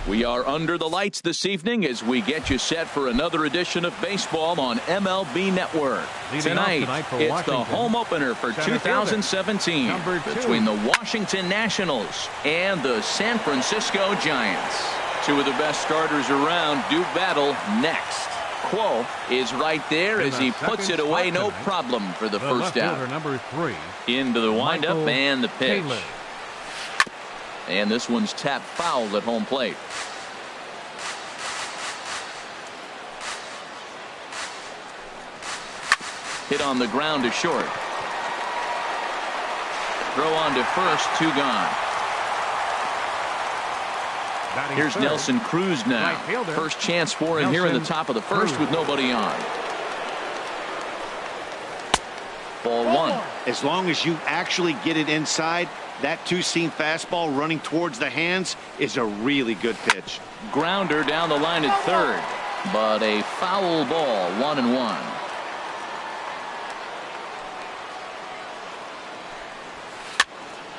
We are under the lights this evening as we get you set for another edition of baseball on MLB Network. Tonight, it's the home opener for 2017 between the Washington Nationals and the San Francisco Giants. Two of the best starters around do battle next. Quo is right there as he puts it away, no problem for the first out. Into the windup and the pitch. And this one's tapped foul at home plate. Hit on the ground to short. Throw on to first, 2 gone. Here's Nelson Cruz now. First chance for him here in the top of the first with nobody on. Ball 1. As long as you actually get it inside, that two-seam fastball running towards the hands is a really good pitch. Grounder down the line at third, but a foul ball, 1-1.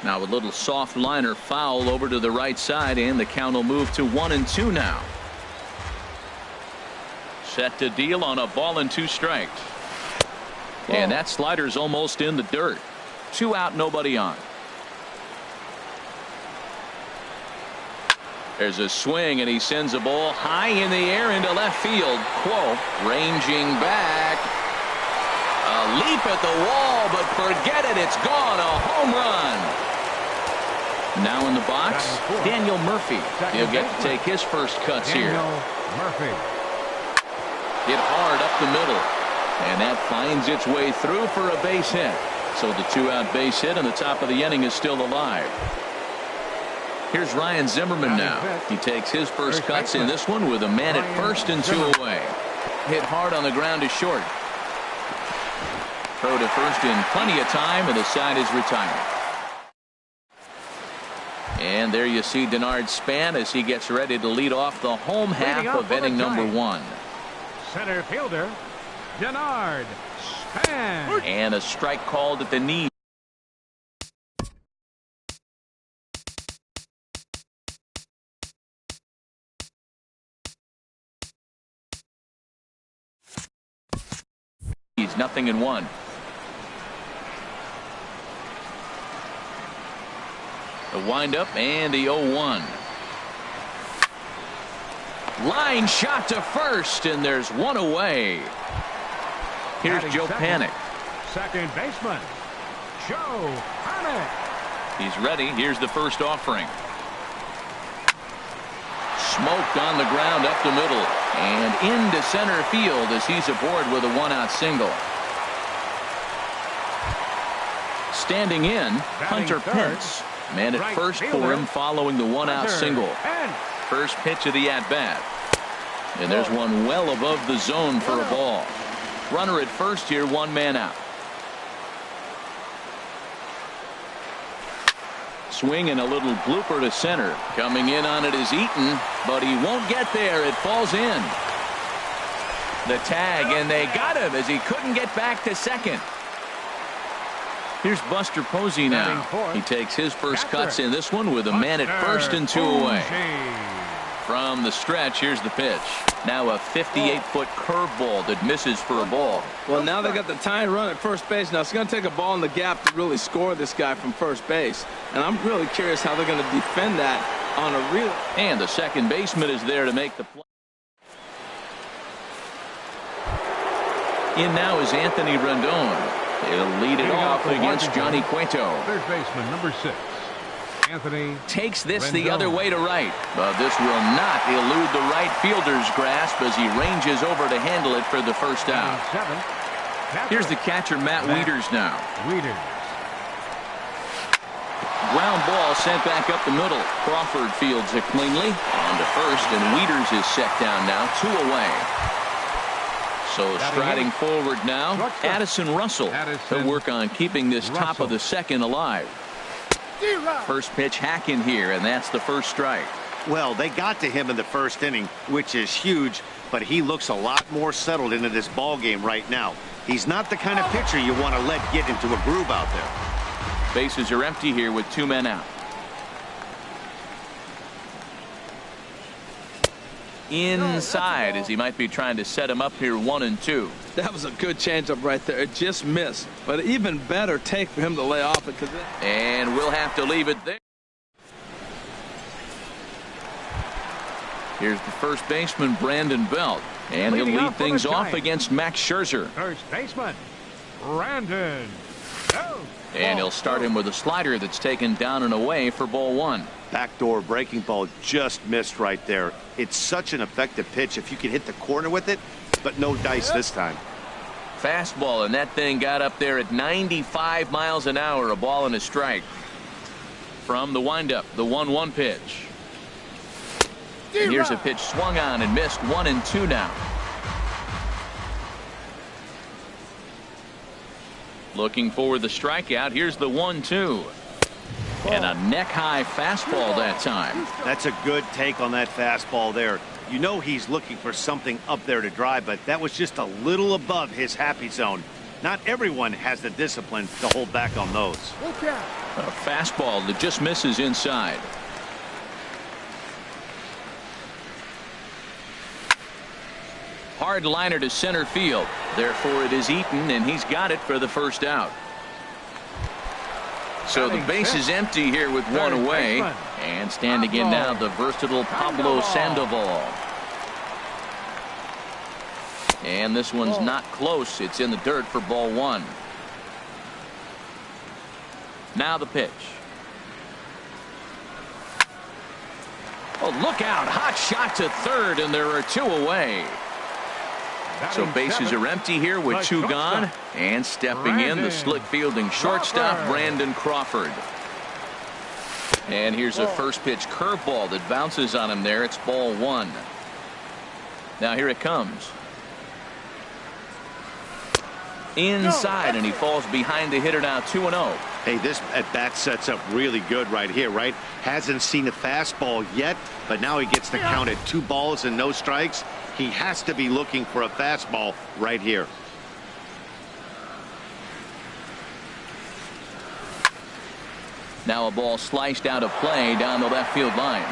Now a little soft liner foul over to the right side, and the count will move to 1-2 now. Set to deal on a ball and 2 strikes. And that slider's almost in the dirt. 2 out, nobody on. There's a swing, and he sends a ball high in the air into left field. Quo ranging back. A leap at the wall, but forget it. It's gone. A home run. Now in the box, Daniel Murphy. He'll get to take his first cuts here. Murphy. Hit hard up the middle. And that finds its way through for a base hit. So the 2-out base hit, and the top of the inning is still alive. Here's Ryan Zimmerman now. He takes his first cuts in this one with a man at first and 2 away. Hit hard on the ground to short. Throw to first in plenty of time, and the side is retired. And there you see Denard Span as he gets ready to lead off the home half of inning number 1. Center fielder, Denard Span. And a strike called at the knee. He's 0-1. The windup and the 0-1. Line shot to first, and there's 1 away. Here's Joe Panik. Second baseman, Joe Panik. He's ready. Here's the first offering. Smoked on the ground up the middle and into center field as he's aboard with a 1-out single. Standing in, Hunter Pence. Man at first for him following the 1-out single. First pitch of the at-bat. And there's one well above the zone for a ball. Runner at first here, 1 man out. Swing and a little blooper to center. Coming in on it is Eaton, but he won't get there. It falls in. The tag, and they got him as he couldn't get back to second. Here's Buster Posey now. He takes his first cuts in this one with a man at first and 2 away. From the stretch, here's the pitch. Now a 58-foot curveball that misses for a ball. Well, now they got the tying run at first base. Now it's going to take a ball in the gap to really score this guy from first base. And I'm really curious how they're going to defend that on a real. And the second baseman is there to make the play. In now is Anthony Rendon. He'll lead it off against Johnny Cueto. Third baseman, number 6. Anthony takes this Rendon. The other way to right, but this will not elude the right fielder's grasp as he ranges over to handle it for the first out. Here's the catcher, Matt Wieters now. Ground ball sent back up the middle. Crawford fields it cleanly on to first, and Wieters is set down now, 2 away. So striding forward now, Addison Russell. He'll work on keeping this top of the second alive. First pitch hack in here, and that's the first strike. Well, they got to him in the first inning, which is huge, but he looks a lot more settled into this ball game right now. He's not the kind of pitcher you want to let get into a groove out there. Bases are empty here with 2 men out. inside as he might be trying to set him up here 1-2. That was a good changeup right there. It just missed. But even better take for him to lay off it. And we'll have to leave it there. Here's the first baseman, Brandon Belt. And he'll lead things off against Max Scherzer. First baseman, Brandon Belt. And he'll start him with a slider that's taken down and away for ball 1. Backdoor breaking ball just missed right there. It's such an effective pitch if you can hit the corner with it, but no dice this time. Fastball, and that thing got up there at 95 miles an hour, a ball and a strike. From the windup, the 1-1 pitch. And here's a pitch swung on and missed, 1-2 now. Looking for the strikeout. Here's the 1-2. And a neck-high fastball that time. That's a good take on that fastball there. You know he's looking for something up there to drive, but that was just a little above his happy zone. Not everyone has the discipline to hold back on those. A fastball that just misses inside. Hard liner to center field. Therefore, it is Eaton, and he's got it for the first out. So the base is empty here with one away. And standing in now, the versatile Pablo Sandoval. And this one's not close. It's in the dirt for ball 1. Now the pitch. Oh, look out. Hot shot to third, and there are 2 away. So bases are empty here with 2 gone. And stepping in, the slick fielding shortstop, Brandon Crawford. And here's a first pitch curveball that bounces on him there. It's ball 1. Now here it comes. Inside, and he falls behind the hitter now, 2-0. Hey, this at-bat sets up really good right here, right? Hasn't seen a fastball yet, but now he gets the count at 2 balls and no strikes. He has to be looking for a fastball right here. Now a ball sliced out of play down the left field line.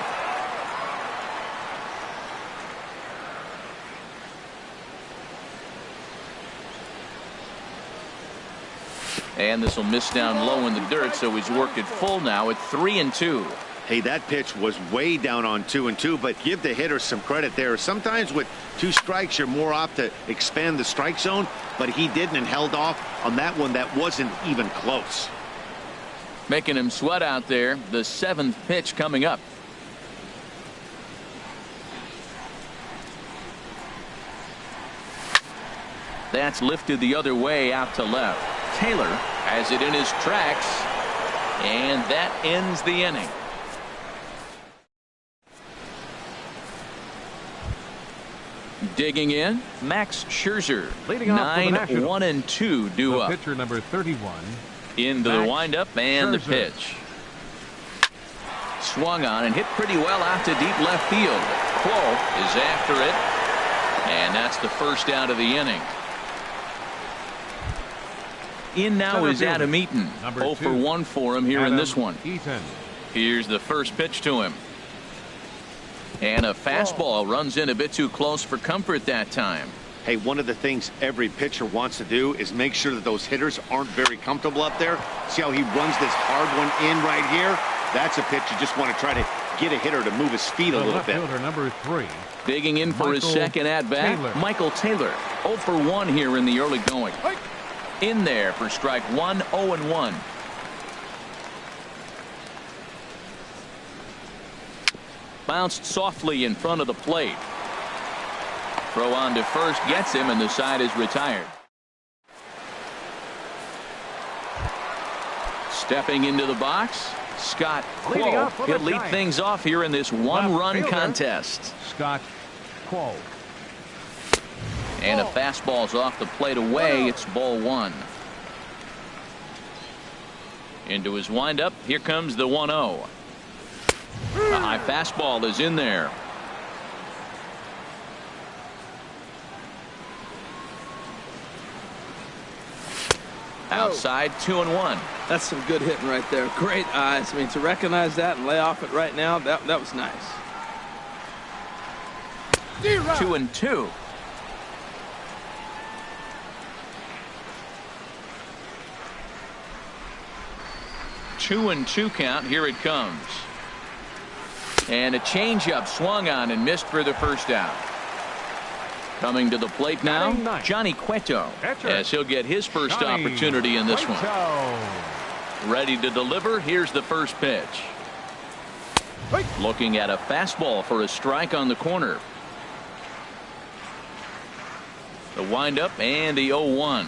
And this will miss down low in the dirt, so he's worked it full now at 3-2. Hey, that pitch was way down on 2-2, but give the hitter some credit there. Sometimes with 2 strikes, you're more apt to expand the strike zone, but he didn't and held off on that one that wasn't even close. Making him sweat out there. The 7th pitch coming up. That's lifted the other way out to left. Taylor has it in his tracks, and that ends the inning. Digging in, Max Scherzer. 9-1-2 due up. Pitcher number 31. Into the windup and the pitch. Swung on and hit pretty well out to deep left field. Quo is after it, and that's the first out of the inning. In now is Adam Eaton. 0 for 1 for him here in this one. Here's the first pitch to him. And a fastball runs in a bit too close for comfort that time. Hey, one of the things every pitcher wants to do is make sure that those hitters aren't very comfortable up there. See how he runs this hard one in right here? That's a pitch you just want to try to get a hitter to move his feet a little bit. Number 3. Digging in for his second at-bat, Michael Taylor. 0 for 1 here in the early going. In there for strike 1, 0-1. Bounced softly in front of the plate. Throw on to first gets him, and the side is retired. Stepping into the box, Scott Quo. He'll lead things off here in this one-run contest. Scott Quo. And a fastball's off the plate away. It's ball 1. Into his windup. Here comes the 1-0. A high fastball is in there. Outside, 2-1. That's some good hitting right there. Great eyes. I mean, to recognize that and lay off it right now, that was nice. 2-2. 2-2 count. Here it comes. And a changeup swung on and missed for the first out. Coming to the plate now, Johnny Cueto, as he'll get his first opportunity in this one. Ready to deliver. Here's the first pitch. Looking at a fastball for a strike on the corner. The windup and the 0-1.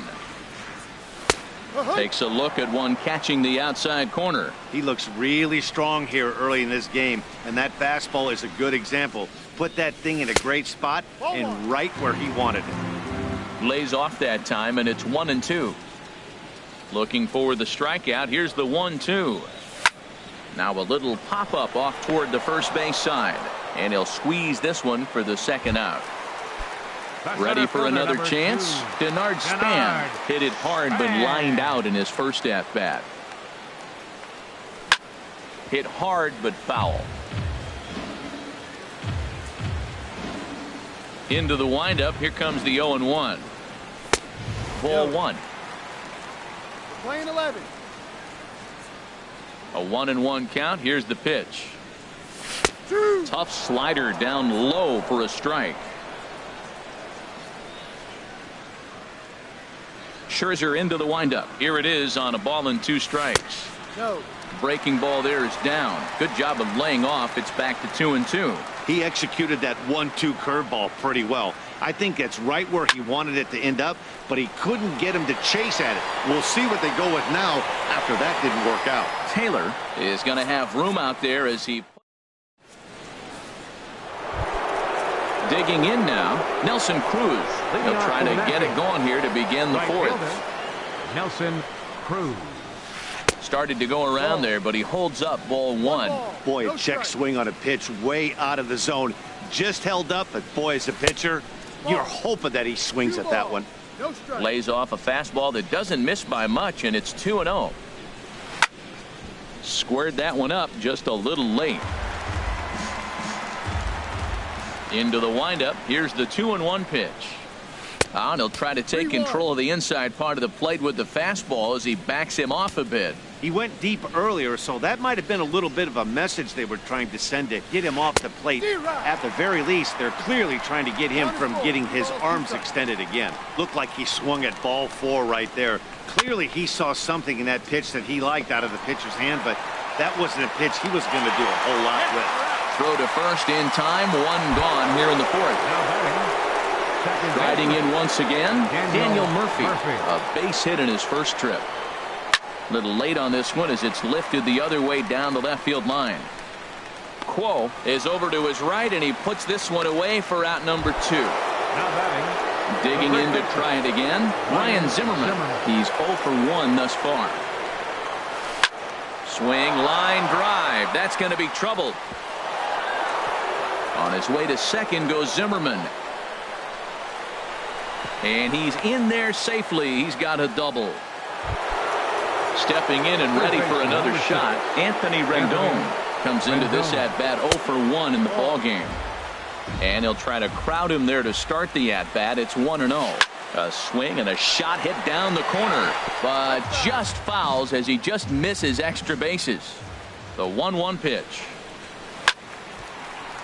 Takes a look at one catching the outside corner. He looks really strong here early in this game, and that fastball is a good example. Put that thing in a great spot and right where he wanted it. Lays off that time, and it's 1-2. Looking for the strikeout. Here's the 1-2. Now a little pop-up off toward the first base side, and he'll squeeze this one for the second out. Ready for another chance? Denard Span hit it hard but lined out in his first at-bat. Hit hard but foul. Into the windup. Here comes the 0-1. Ball 1. Playing 11. A 1-1 count. Here's the pitch. Tough slider down low for a strike. Scherzer into the windup. Here it is on a ball and 2 strikes. No. Breaking ball there is down. Good job of laying off. It's back to 2-2. He executed that 1-2 curveball pretty well. I think that's right where he wanted it to end up, but he couldn't get him to chase at it. We'll see what they go with now after that didn't work out. Taylor is going to have room out there as he digging in now. Nelson Cruz. He'll try to get it going here to begin the fourth. Nelson Cruz. Started to go around there, but he holds up ball 1. Boy, a check swing on a pitch way out of the zone. Just held up, but boy, as a pitcher, you're hoping that he swings at that one. Lays off a fastball that doesn't miss by much, and it's 2-0. Squared that one up just a little late. Into the windup. Here's the 2-1 pitch. And he'll try to take control of the inside part of the plate with the fastball as he backs him off a bit. He went deep earlier, so that might have been a little bit of a message they were trying to send to get him off the plate. At the very least, they're clearly trying to get him from getting his arms extended again. Looked like he swung at ball 4 right there. Clearly, he saw something in that pitch that he liked out of the pitcher's hand, but that wasn't a pitch he was going to do a whole lot with. Throw to first in time. 1 gone here in the fourth. Riding in once again, Daniel Murphy. A base hit in his first trip. A little late on this one as it's lifted the other way down the left field line. Quo is over to his right, and he puts this one away for out number 2. Digging in to try it again, Ryan Zimmerman. He's 0 for 1 thus far. Swing, line drive. That's going to be trouble. On his way to second goes Zimmerman. And he's in there safely. He's got a double. Stepping in and ready for another shot, Anthony Rendon comes into this at-bat 0 for 1 in the ballgame. And he'll try to crowd him there to start the at-bat. It's 1-0. A swing and a shot hit down the corner, but just fouls as he just misses extra bases. The 1-1 pitch.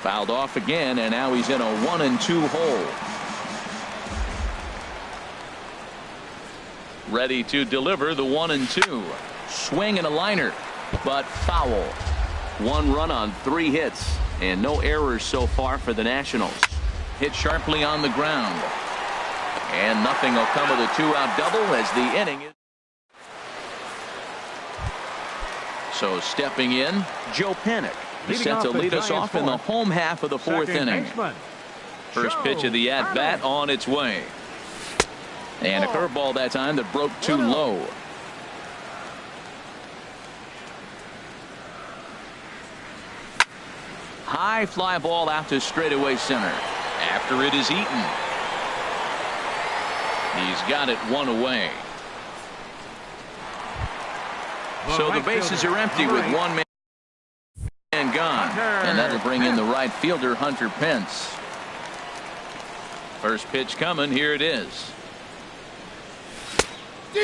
Fouled off again, and now he's in a 1-2 hole. Ready to deliver the 1-2. Swing and a liner, but foul. 1 run on 3 hits, and no errors so far for the Nationals. Hit sharply on the ground. And nothing will come of the 2-out double as the inning is. So stepping in, Joe Panik. He's set to lead us off in the home half of the 4th inning. First pitch of the at-bat on its way. And a curveball that time that broke too low. High fly ball out to straightaway center. After it is eaten. He's got it 1 away. So the bases are empty with 1 man gone. And that'll bring in the right fielder, Hunter Pence. First pitch coming. Here it is.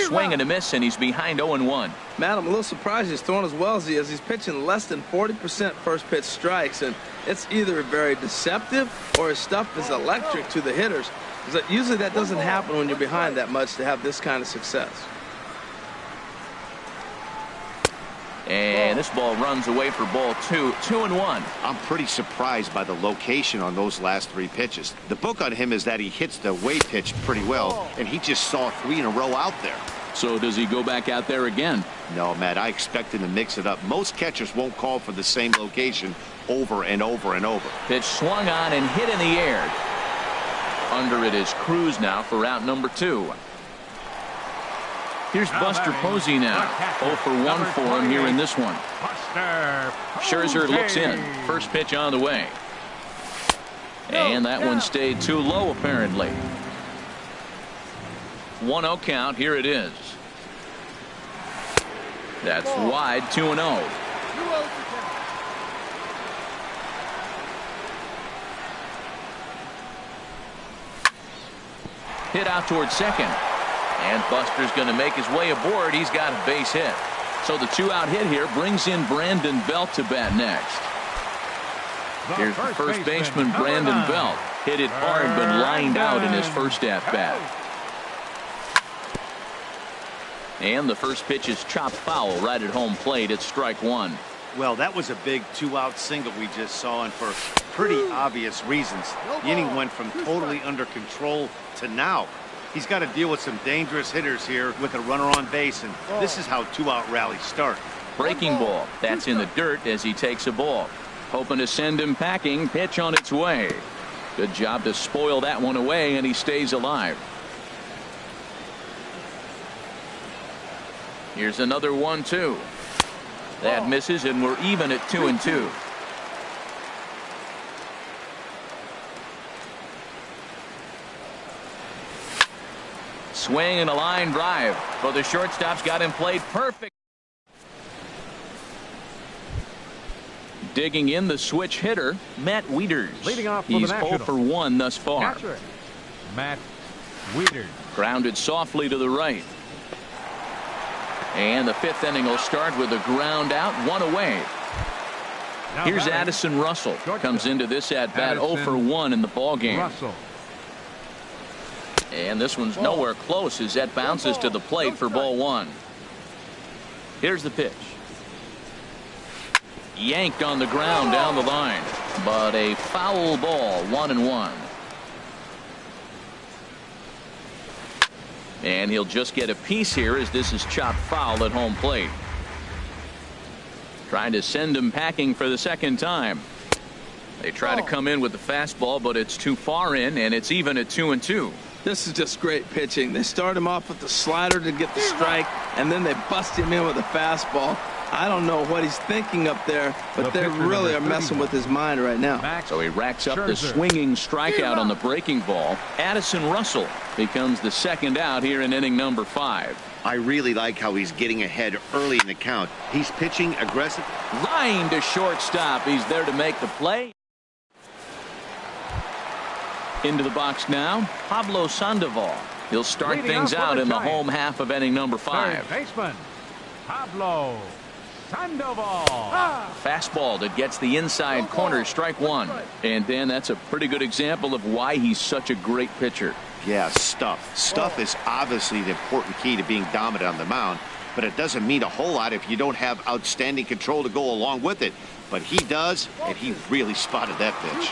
Swing and a miss, and he's behind 0-1. Matt, I'm a little surprised he's throwing as well as he is. He's pitching less than 40% first pitch strikes, and it's either very deceptive or his stuff is electric to the hitters. Usually that doesn't happen when you're behind that much to have this kind of success. And this ball runs away for ball 2. 2-1. I'm pretty surprised by the location on those last 3 pitches. The book on him is that he hits the way pitch pretty well, and he just saw 3 in a row out there. So does he go back out there again? No, Matt, I expect him to mix it up. Most catchers won't call for the same location over and over and over. Pitch swung on and hit in the air. Under it is Cruz now for out number 2. Here's Buster Posey now. 0 for 1 for him here in this one. Scherzer looks in. First pitch on the way. And that one stayed too low apparently. 1-0 count. Here it is. That's wide. 2-0. Hit out towards second. And Buster's going to make his way aboard. He's got a base hit. So the 2-out hit here brings in Brandon Belt to bat next. Here's the first baseman, Brandon Belt. Hit it hard but lined out in his first at-bat. And the first pitch is chopped foul right at home plate. It's strike 1. Well, that was a big 2-out single we just saw, and for pretty obvious reasons. The inning went from totally under control to now. He's got to deal with some dangerous hitters here with a runner on base, and this is how 2-out rallies start. Breaking ball. That's in the dirt as he takes a ball. Hoping to send him packing. Pitch on its way. Good job to spoil that one away, and he stays alive. Here's another 1-2. That misses, and we're even at 2-2. Swing and a line drive. But the shortstop's got him played perfect. Digging in the switch hitter, Matt Wieters. Leading off for He's the 0 for 1 thus far. Catcher, Matt Wieters. Grounded softly to the right. And the 5th inning will start with a ground out, 1 away. Now Here's batting, Addison Russell. shortstop. Comes into this at bat 0 for 1 in the ball game. Russell. And this one's nowhere close as that bounces to the plate for ball 1. Here's the pitch. Yanked on the ground down the line. But a foul ball, 1-1. And he'll just get a piece here as this is chopped foul at home plate. Trying to send him packing for the second time. They try to come in with the fastball, but it's too far in, and it's even at 2-2. This is just great pitching. They start him off with the slider to get the strike, and then they bust him in with a fastball. I don't know what he's thinking up there, but they really are messing with his mind right now. So he racks up the swinging strikeout on the breaking ball. Addison Russell becomes the second out here in inning number 5. I really like how he's getting ahead early in the count. He's pitching aggressive. Line to shortstop. He's there to make the play. Into the box now, Pablo Sandoval. He'll start things out in the home half of inning number 5. Third baseman, Pablo Sandoval. Fastball that gets the inside corner, strike 1. And Dan, that's a pretty good example of why he's such a great pitcher. Yeah, stuff. Stuff is obviously the important key to being dominant on the mound, but it doesn't mean a whole lot if you don't have outstanding control to go along with it. But he does, and he really spotted that pitch.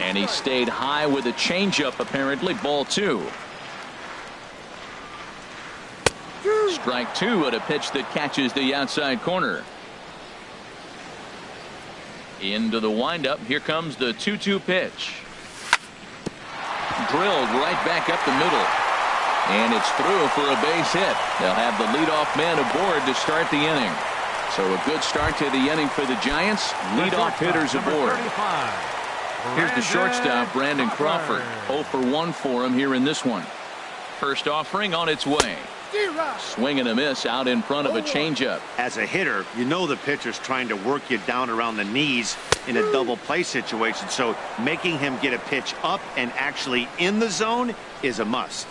And he stayed high with a changeup, apparently. Ball 2. Strike 2 at a pitch that catches the outside corner. Into the windup. Here comes the 2-2 pitch. Drilled right back up the middle. And it's through for a base hit. They'll have the leadoff man aboard to start the inning. So a good start to the inning for the Giants. Leadoff hitters aboard. Here's the shortstop, Brandon Crawford. 0 for 1 for him here in this one. First offering on its way. Swing and a miss out in front of a changeup. As a hitter, you know the pitcher's trying to work you down around the knees in a double play situation, so making him get a pitch up and actually in the zone is a must.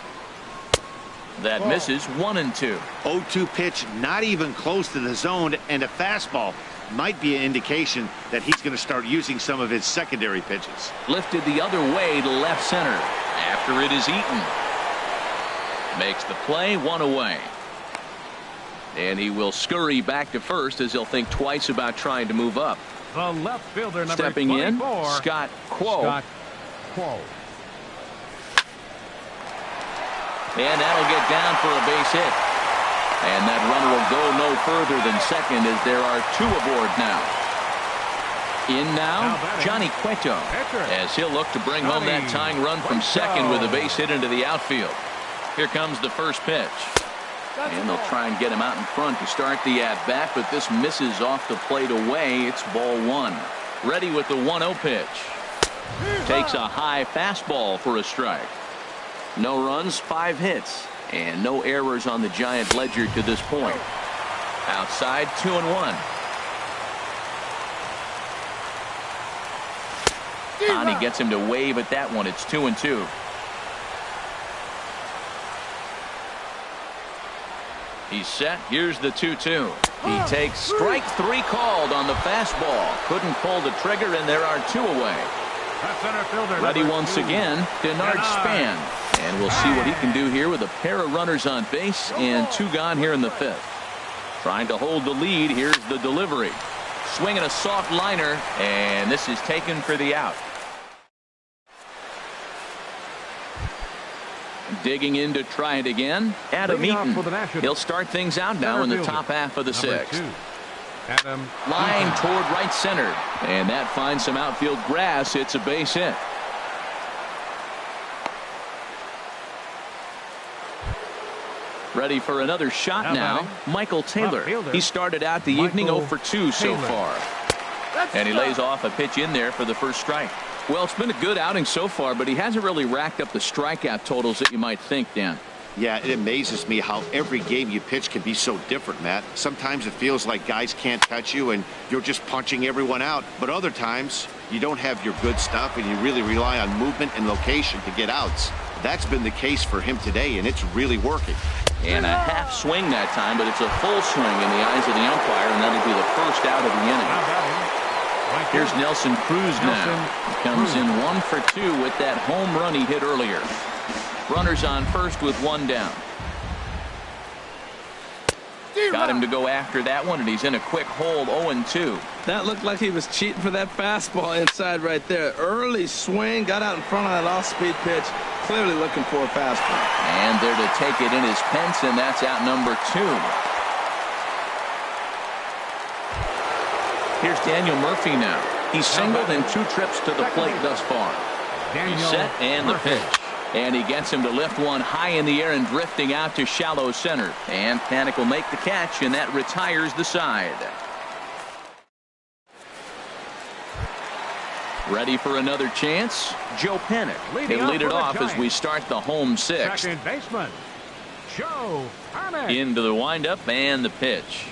That misses 1-2. 0-2 pitch, not even close to the zone, and a fastball might be an indication that he's going to start using some of his secondary pitches. Lifted the other way to left center after it is eaten. Makes the play, 1 away. And he will scurry back to first as he'll think twice about trying to move up. The left fielder, number Stepping 24, in, Scott Quo. And that'll get down for a base hit. And that runner will go no further than second as there are 2 aboard now. In now, Johnny Cueto, as he'll look to bring home that tying run from second with a base hit into the outfield. Here comes the first pitch. And they'll try and get him out in front to start the at-bat, but this misses off the plate away. It's ball 1. Ready with the 1-0 pitch. Takes a high fastball for a strike. No runs, 5 hits, and no errors on the Giant ledger to this point. Outside, 2-1. He gets him to wave at that one. It's 2-2. He's set. Here's the 2-2. He takes strike 3 called on the fastball. Couldn't pull the trigger, and there are 2 away. Ready once again, Denard Span. And we'll see what he can do here with a pair of runners on base and 2 gone here in the 5th. Trying to hold the lead. Here's the delivery. Swinging a soft liner, and this is taken for the out. Digging in to try it again, Adam Eaton. He'll start things out now in the top half of the 6th. Line toward right center, and that finds some outfield grass. It's a base hit. Ready for another shot now, Michael Taylor. He started out the evening 0 for 2 so far. And he lays off a pitch in there for the first strike. Well, it's been a good outing so far, but he hasn't really racked up the strikeout totals that you might think, Dan. Yeah, it amazes me how every game you pitch can be so different, Matt. Sometimes it feels like guys can't touch you and you're just punching everyone out. But other times you don't have your good stuff and you really rely on movement and location to get outs. That's been the case for him today, and it's really working. And a half swing that time, but it's a full swing in the eyes of the umpire, and that'll be the first out of the inning. Here's Nelson Cruz now. He comes in 1 for 2 with that home run he hit earlier. Runners on first with 1 down. Got him to go after that one, and he's in a quick hole, 0-2. That looked like he was cheating for that fastball inside right there. Early swing, got out in front of that off-speed pitch. Clearly looking for a fastball. And there to take it in his Pence, and that's out number 2. Here's Daniel Murphy now. He's singled in 2 trips to the plate thus far. He's set, and the pitch. And he gets him to lift one high in the air and drifting out to shallow center. And Panik will make the catch, and that retires the side. Ready for another chance? Joe Panik. He'll lead it off as we start the home 6th. Second baseman, Joe Panik. Into the windup and the pitch.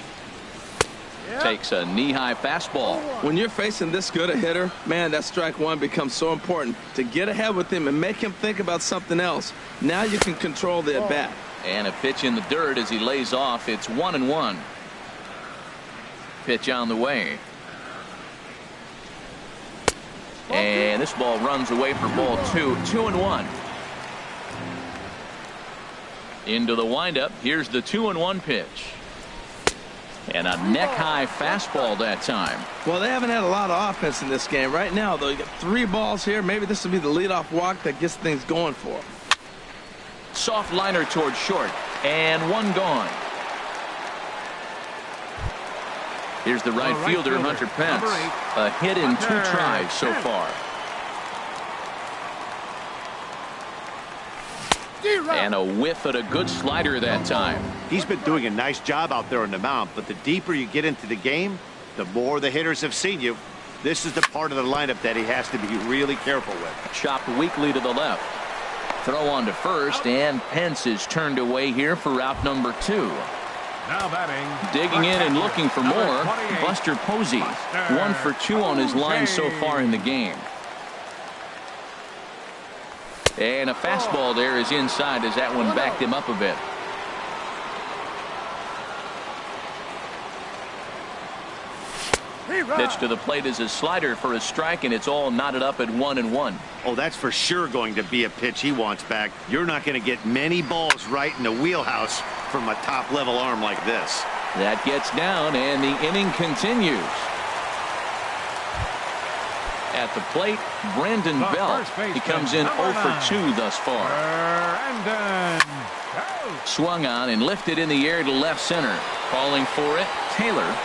Takes a knee-high fastball. When you're facing this good a hitter, man, that strike 1 becomes so important to get ahead with him and make him think about something else. Now you can control the at-bat. And a pitch in the dirt as he lays off. It's 1-1. Pitch on the way. And this ball runs away for ball 2. 2-1. Into the windup. Here's the 2-1 pitch. And a neck-high fastball that time. Well, they haven't had a lot of offense in this game. Right now, though, you got 3 balls here. Maybe this will be the leadoff walk that gets things going for them. Soft liner towards short. And 1 gone. Here's the right fielder, Hunter Pence. A hit in 2 tries so far. And a whiff at a good slider that time. He's been doing a nice job out there on the mound, but the deeper you get into the game, the more the hitters have seen you. This is the part of the lineup that he has to be really careful with. Chopped weakly to the left. Throw on to first, and Pence is turned away here for route number 2. Now batting. Digging in and looking for more, Buster Posey. 1 for 2 on his line so far in the game. And a fastball there is inside as that one backed him up a bit. Pitch to the plate is a slider for a strike, and it's all knotted up at 1-1. Oh, that's for sure going to be a pitch he wants back. You're not going to get many balls right in the wheelhouse from a top-level arm like this. That gets down, and the inning continues. At the plate, Brandon Belt. He comes in 0 for 2 thus far. Swung on and lifted in the air to left center. Calling for it, Taylor.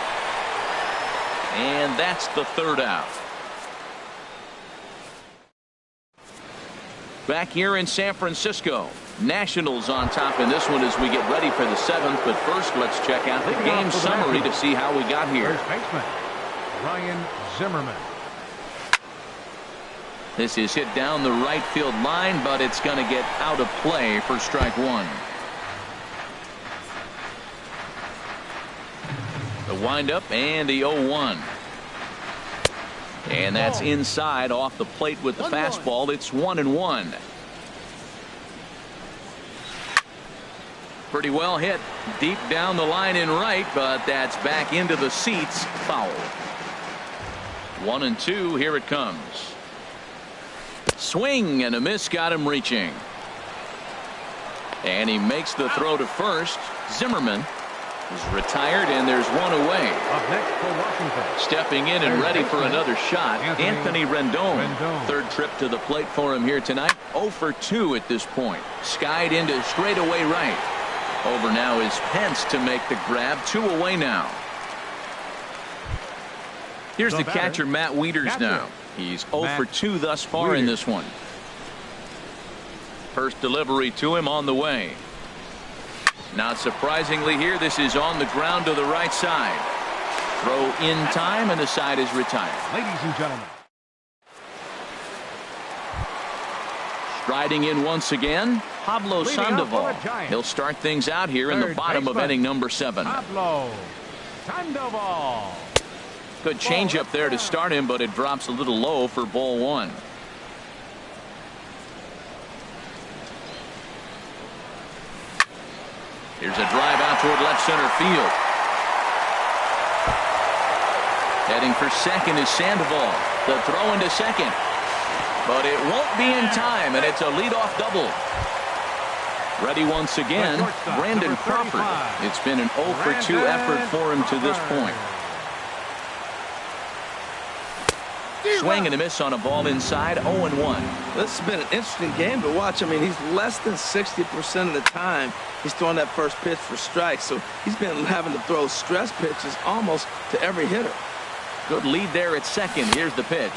And that's the 3rd out. Back here in San Francisco, Nationals on top in this one as we get ready for the 7th. But first, let's check out the game summary to see how we got here. First baseman, Ryan Zimmerman. This is hit down the right field line, but it's going to get out of play for strike 1. The windup and the 0-1. And that's inside off the plate with the fastball. It's 1-1. Pretty well hit deep down the line in right, but that's back into the seats. Foul. 1-2. Here it comes. Swing and a miss, got him reaching. And he makes the throw to first. Zimmerman is retired, and there's one away. Up next for Washington. Stepping in and ready for another shot, Anthony Rendon. 3rd trip to the plate for him here tonight. 0 for 2 at this point. Skied into straightaway right. Over now is Pence to make the grab. 2 away now. Here's the catcher, Matt Wieters now. He's 0 for 2 thus far in this one. First delivery to him on the way. Not surprisingly here, this is on the ground to the right side. Throw in time, and the side is retired. Ladies and gentlemen. Striding in once again, Pablo Sandoval. He'll start things out here in the bottom of inning number 7. Pablo Sandoval. Good changeup there to start him, but it drops a little low for ball 1. Here's a drive out toward left center field. Heading for second is Sandoval. The throw into second. But it won't be in time, and it's a leadoff double. Ready once again, Brandon Crawford. It's been an 0 for 2 effort for him to this point. Swing and a miss on a ball inside, 0-1. This has been an interesting game to watch. I mean, he's less than 60% of the time he's throwing that first pitch for strikes. So he's been having to throw stress pitches almost to every hitter. Good lead there at second. Here's the pitch.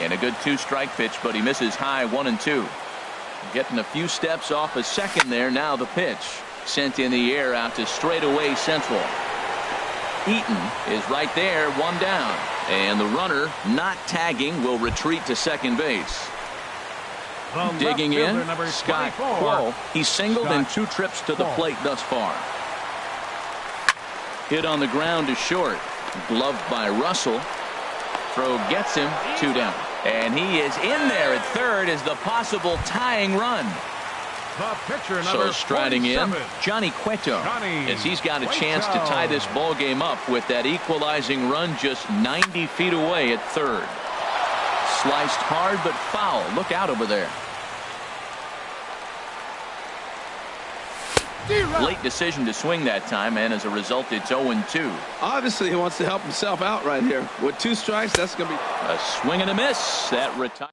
And a good 2-strike pitch, but he misses high, 1-2. Getting a few steps off a second there. Now the pitch. Sent in the air out to straightaway central. Eaton is right there, 1 down. And the runner, not tagging, will retreat to second base. Digging in, Scott Quo. He's singled in 2 trips to the plate thus far. Hit on the ground to short. Gloved by Russell. Throw gets him, 2 down. And he is in there at third as the possible tying run. So striding in, Johnny Cueto, as he's got a chance to tie this ball game up with that equalizing run just 90 feet away at third. Sliced hard but foul. Look out over there. Late decision to swing that time, and as a result it's 0-2. Obviously he wants to help himself out right here. With 2 strikes, that's going to be a swing and a miss. That retires.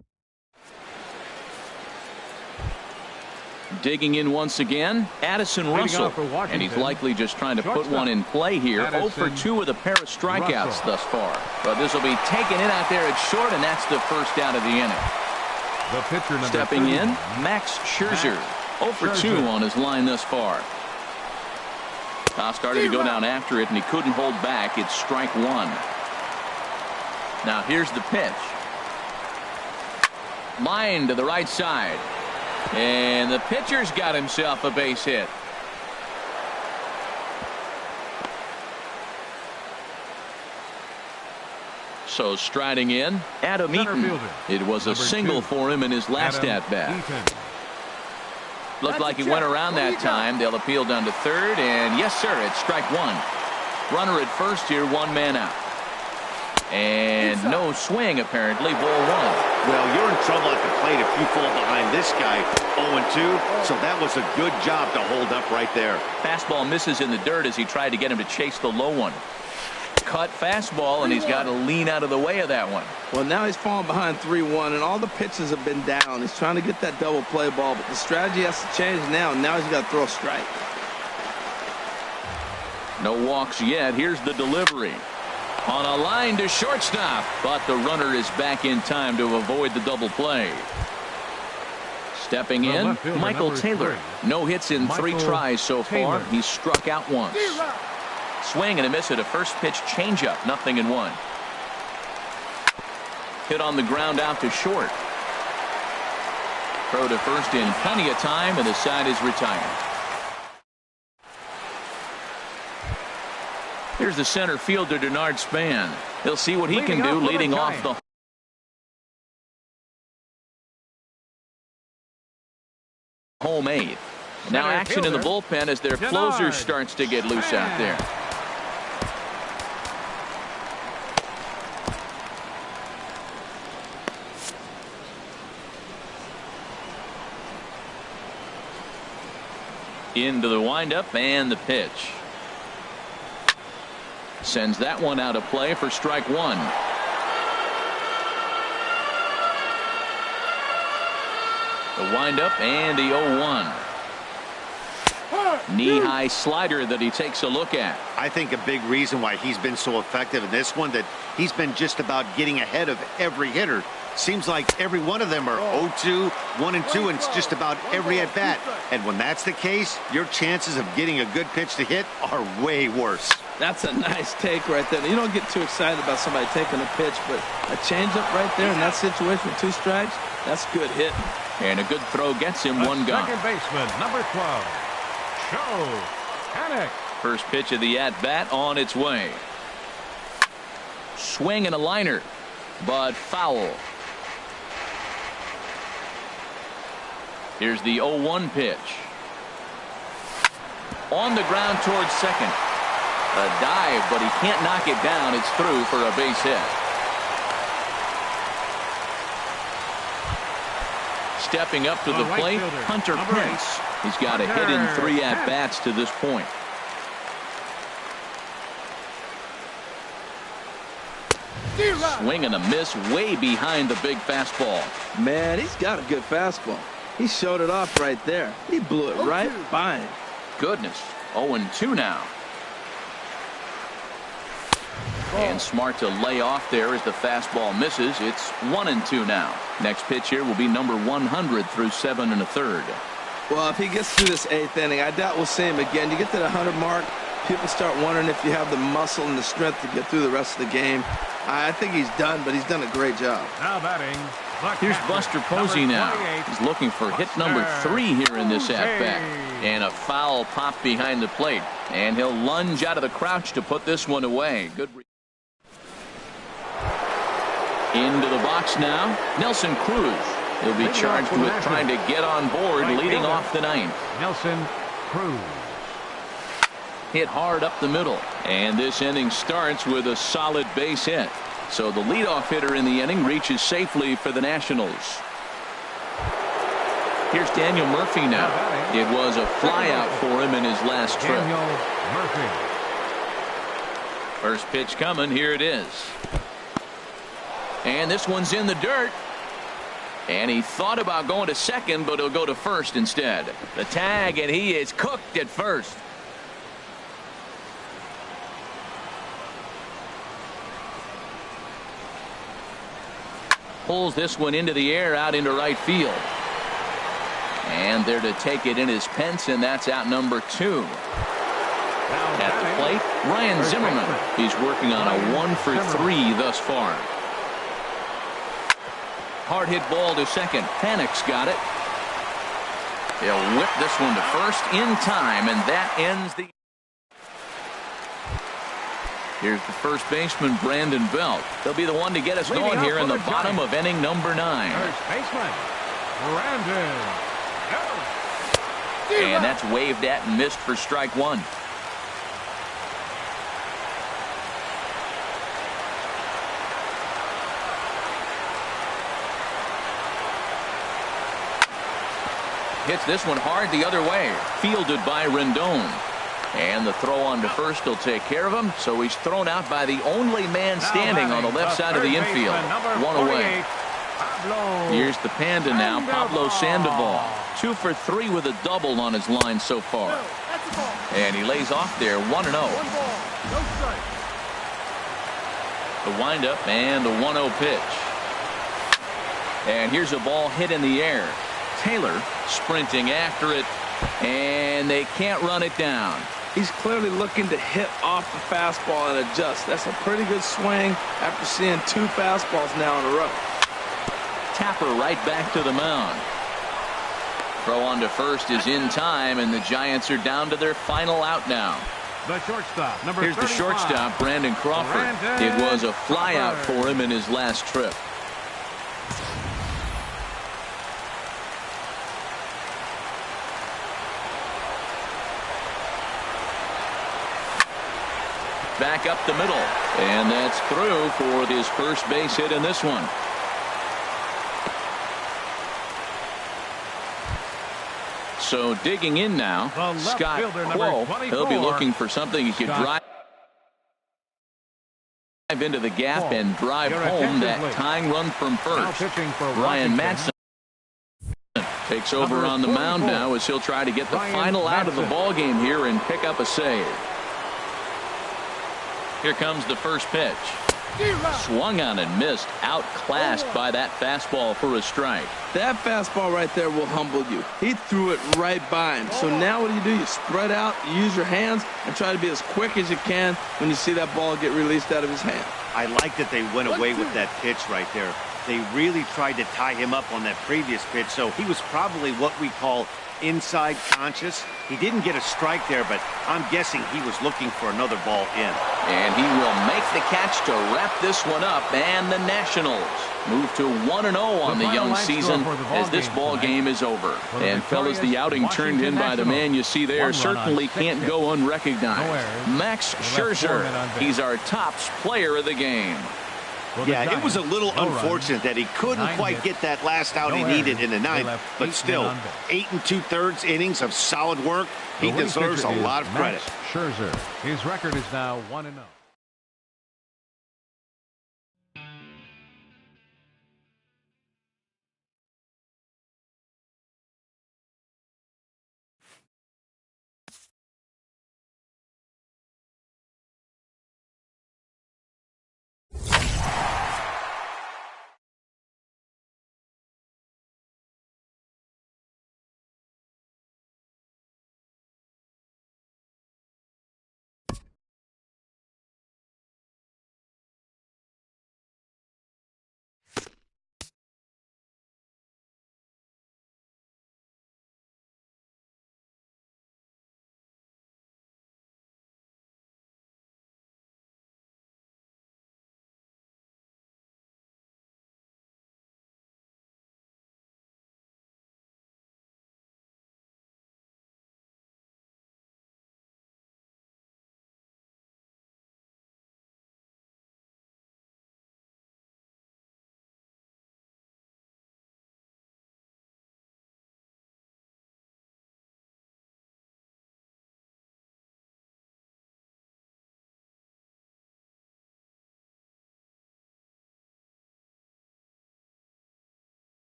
Digging in once again, Addison Russell, and he's likely just trying to put one in play here. 0 for 2 with a pair of strikeouts thus far. But this will be taken in out there at short, and that's the first out of the inning. Stepping in, Max Scherzer. 0 for 2 on his line thus far. Started to go down after it, and he couldn't hold back. It's strike 1. Now here's the pitch. Line to the right side. And the pitcher's got himself a base hit. So striding in, Adam Eaton. It was a single for him in his last at-bat. Looked like he went around that time. They'll appeal down to third, and yes, sir, it's strike one. Runner at first here, one man out. And no swing, apparently, ball one. Well, you're in trouble at the plate if you fall behind this guy 0-2, so that was a good job to hold up right there. Fastball misses in the dirt as he tried to get him to chase the low one. Cut fastball, and he's got to lean out of the way of that one. Well, now he's falling behind 3-1, and all the pitches have been down. He's trying to get that double play ball, but the strategy has to change now. Now he's got to throw a strike. No walks yet. Here's the delivery. On a line to shortstop, but the runner is back in time to avoid the double play. Stepping in, Michael Taylor. No hits in 3 tries so far. He's struck out once. Swing and a miss at a first pitch changeup. 0-1. Hit on the ground out to short. Throw to first in plenty of time, and the side is retired. Here's the center fielder, Denard Span. He'll see what he can do leading off the home 8th. Now action in the bullpen as their closer starts to get loose out there. Into the windup and the pitch. Sends that one out of play for strike one. The windup and the 0-1. Knee-high slider that he takes a look at. I think a big reason why he's been so effective in this one, that he's been just about getting ahead of every hitter. Seems like every one of them are 0-2, 1-2, and it's just about every at-bat. And when that's the case, your chances of getting a good pitch to hit are way worse. That's a nice take right there. You don't get too excited about somebody taking a pitch, but a changeup right there in that situation with 2 strikes, that's good hitting. And a good throw gets him one gone. Second baseman, number 12, Joe Panic. First pitch of the at-bat on its way. Swing and a liner, but foul. Here's the 0-1 pitch. On the ground towards second. A dive, but he can't knock it down. It's through for a base hit. Stepping up to the plate, Hunter Pence. He's got a hit in 3 at-bats to this point. Swing and a miss way behind the big fastball. Man, he's got a good fastball. He showed it off right there. He blew it right by him. Goodness. 0-2 now. And smart to lay off there as the fastball misses. It's 1-2 now. Next pitch here will be number 100 through 7 1/3. Well, if he gets through this 8th inning, I doubt we'll see him again. You get to the 100 mark, people start wondering if you have the muscle and the strength to get through the rest of the game. I think he's done, but he's done a great job. Now batting. Here's Buster Posey now. He's looking for hit number 3 here in this at-bat. And a foul pop behind the plate. And he'll lunge out of the crouch to put this one away. Good. Into the box now, Nelson Cruz. He'll be charged with trying to get on board leading off the 9th. Nelson Cruz. Hit hard up the middle. And this inning starts with a solid base hit. So the leadoff hitter in the inning reaches safely for the Nationals. Here's Daniel Murphy now. It was a flyout for him in his last trip. Daniel Murphy. First pitch coming. Here it is. And this one's in the dirt. And he thought about going to second, but he'll go to first instead. The tag, and he is cooked at first. Pulls this one into the air out into right field. And there to take it in is Pence, and that's out number 2. At the plate, Ryan Zimmerman. He's working on a 1 for 3 thus far. Hard hit ball to second. Panic's got it. He'll whip this one to first in time, and that ends the... Here's the first baseman, Brandon Belt. He'll be the one to get us going here in the bottom of inning number 9. First baseman, Brandon Belt. And that's waved at and missed for strike 1. Hits this one hard the other way. Fielded by Rendon. And the throw on to first will take care of him. So he's thrown out by the only man standing on the left side of the infield. 1 away. Here's the Panda now, Pablo Sandoval. 2 for 3 with a double on his line so far. And he lays off there, 1-0. The windup and the 1-0 pitch. And here's a ball hit in the air. Taylor sprinting after it, and they can't run it down. He's clearly looking to hit off the fastball and adjust. That's a pretty good swing after seeing 2 fastballs now in a row. Tapper right back to the mound. Throw on to first is in time, and the Giants are down to their final out now. The shortstop, number Here's 35. the shortstop, Brandon Crawford. It was a flyout for him in his last trip. Back up the middle, and that's through for his first base hit in this one. So digging in now, Scott Quo. He'll be looking for something he could drive into the gap and drive home that tying run from first. Ryan Madsen takes over on the mound now as he'll try to get the final out of the ball game here and pick up a save. Here comes the first pitch. Swung on and missed, outclassed by that fastball for a strike. That fastball right there will humble you. He threw it right by him. So now what do? You spread out, you use your hands, and try to be as quick as you can when you see that ball get released out of his hand. I like that they went away with that pitch right there. They really tried to tie him up on that previous pitch, so he was probably what we call inside conscious. He didn't get a strike there, but I'm guessing he was looking for another ball in. And he will make the catch to wrap this one up, and the Nationals move to 1-0 on the young season as this ball game is over. And fellas, the outing turned in by the man you see there certainly can't go unrecognized. Max Scherzer, he's our top player of the game. Yeah, it was a little unfortunate that he couldn't quite get that last out he needed in the ninth, but still, 8 2/3 innings of solid work. He deserves a lot of credit. Scherzer, his record is now 1-0.